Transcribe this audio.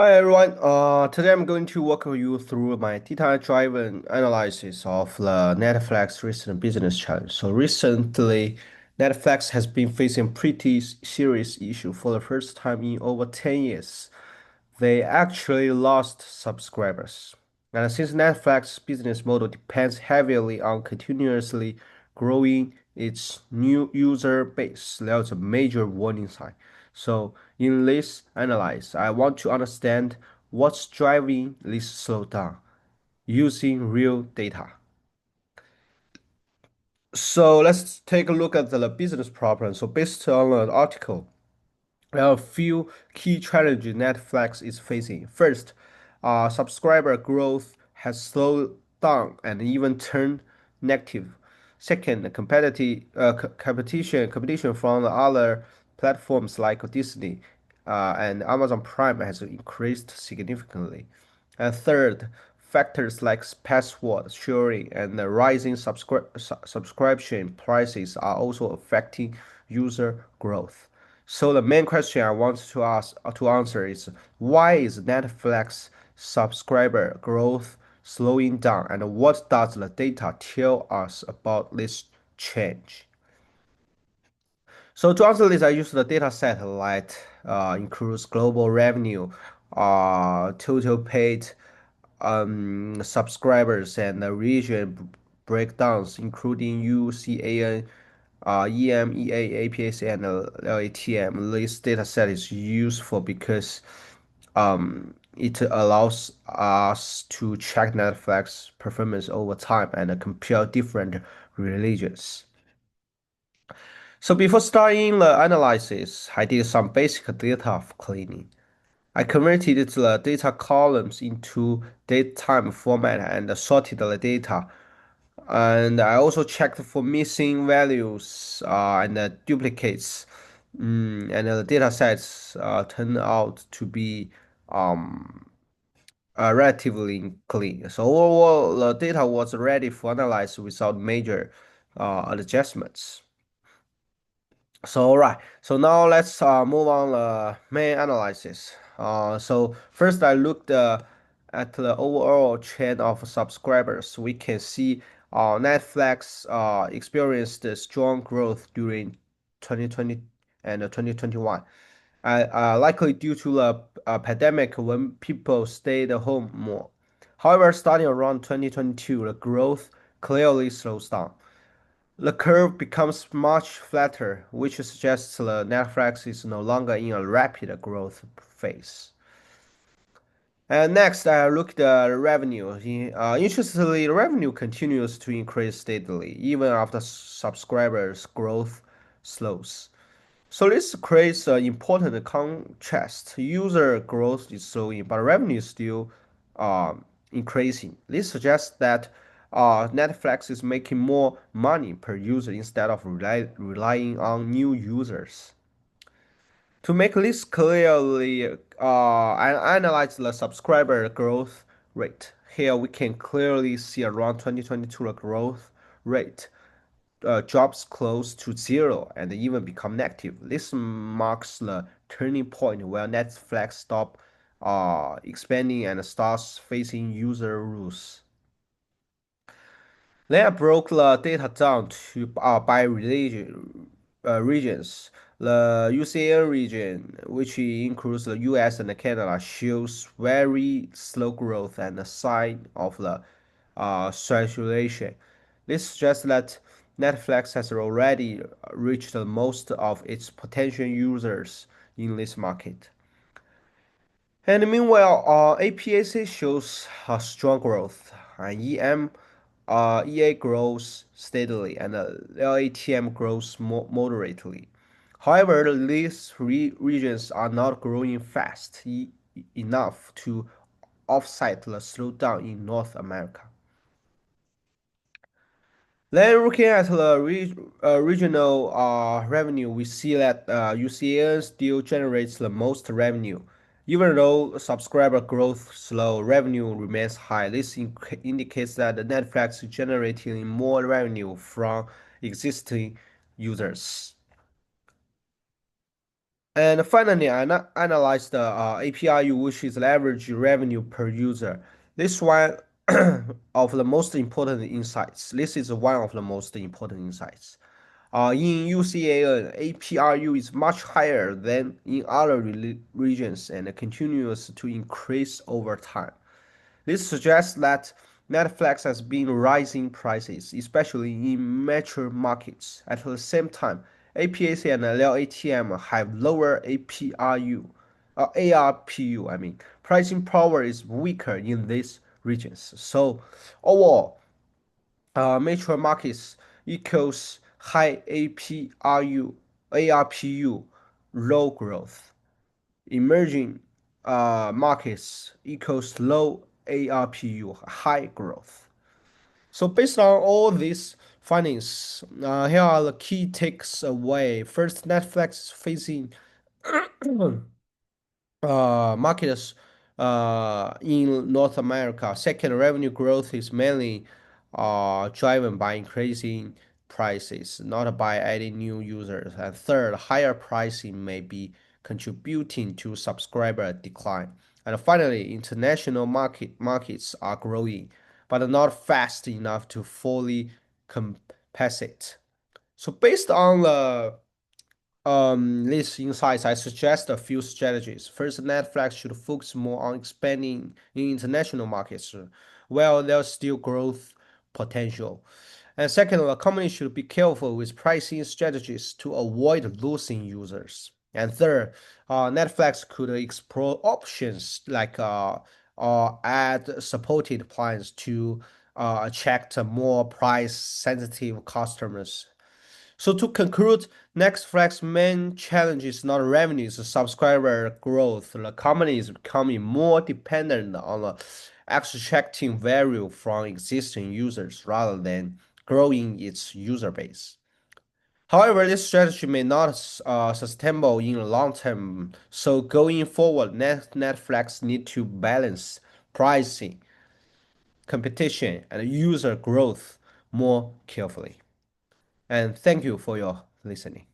Hi everyone. Today I'm going to walk you through my data-driven analysis of the Netflix recent business challenge. So recently, Netflix has been facing pretty serious issue for the first time in over 10 years. They actually lost subscribers. And since Netflix business model depends heavily on continuously growing its new user base, there's a major warning sign. So in this analysis, I want to understand what's driving this slowdown using real data. So let's take a look at the business problem. So based on an article, there are a few key challenges Netflix is facing. First, subscriber growth has slowed down and even turned negative. Second, the competition from the other platforms like Disney and Amazon Prime has increased significantly. And third, factors like password sharing and the rising subscription prices are also affecting user growth. So the main question I want to answer is why is Netflix subscriber growth slowing down and what does the data tell us about this change? So to answer this, I use the data set that includes global revenue, total paid subscribers, and the region breakdowns, including UCAN, EMEA, APS, and LATM. This data set is useful because it allows us to check Netflix performance over time and compare different religions. So before starting the analysis, I did some basic data cleaning. I converted the data columns into datetime format and sorted the data. And I also checked for missing values and duplicates. And the data sets turned out to be um, relatively clean. So overall, the data was ready for analysis without major adjustments. So all right, so now let's move on the main analysis. So first I looked at the overall trend of subscribers. We can see Netflix experienced a strong growth during 2020 and 2021, likely due to the pandemic when people stayed at home more. However, starting around 2022, the growth clearly slows down. The curve becomes much flatter, which suggests the Netflix is no longer in a rapid growth phase. And next, I looked at revenue. Interestingly, revenue continues to increase steadily, even after subscribers' growth slows. So this creates an important contrast. User growth is slowing, but revenue is still increasing. This suggests that Netflix is making more money per user instead of relying on new users. To make this clearly, I analyze the subscriber growth rate. Here we can clearly see around 2022 the growth rate drops close to zero and even become negative. This marks the turning point where Netflix stop expanding and starts facing user rules. Then I broke the data down to by regions. The UCN region, which includes the US and Canada, shows very slow growth and a sign of the saturation. This suggests that Netflix has already reached most of its potential users in this market. And meanwhile, APAC shows strong growth. EA grows steadily, and LATM grows moderately. However, these regions are not growing fast enough to offset the slowdown in North America. Then looking at the regional revenue, we see that UCN still generates the most revenue. Even though subscriber growth slow, revenue remains high. This indicates that the Netflix is generating more revenue from existing users. And finally, I analyze the APRU, which is average revenue per user. This one of the most important insights. This is one of the most important insights. In UCAN, APRU is much higher than in other regions and continues to increase over time. This suggests that Netflix has been rising prices, especially in mature markets. At the same time, APAC and LATM have lower APRU, ARPU. I mean, pricing power is weaker in these regions. So overall, mature markets equals high APRU, ARPU, low growth. Emerging markets equals low ARPU, high growth. So based on all these findings, here are the key takes away. First, Netflix is facing markets in North America. Second, revenue growth is mainly driven by increasing prices, not by adding new users. And third, higher pricing may be contributing to subscriber decline. And finally, international markets are growing, but not fast enough to fully compensate. So based on the these insights, I suggest a few strategies. First, Netflix should focus more on expanding in international markets while there's still growth potential. And second, a company should be careful with pricing strategies to avoid losing users. And third, Netflix could explore options like ad supported plans to attract more price sensitive customers. So to conclude, Netflix's main challenge is not revenue, it's subscriber growth. The company is becoming more dependent on extracting value from existing users rather than growing its user base. However, this strategy may not sustainable in the long term. So going forward, Netflix need to balance pricing, competition, and user growth more carefully. And thank you for your listening.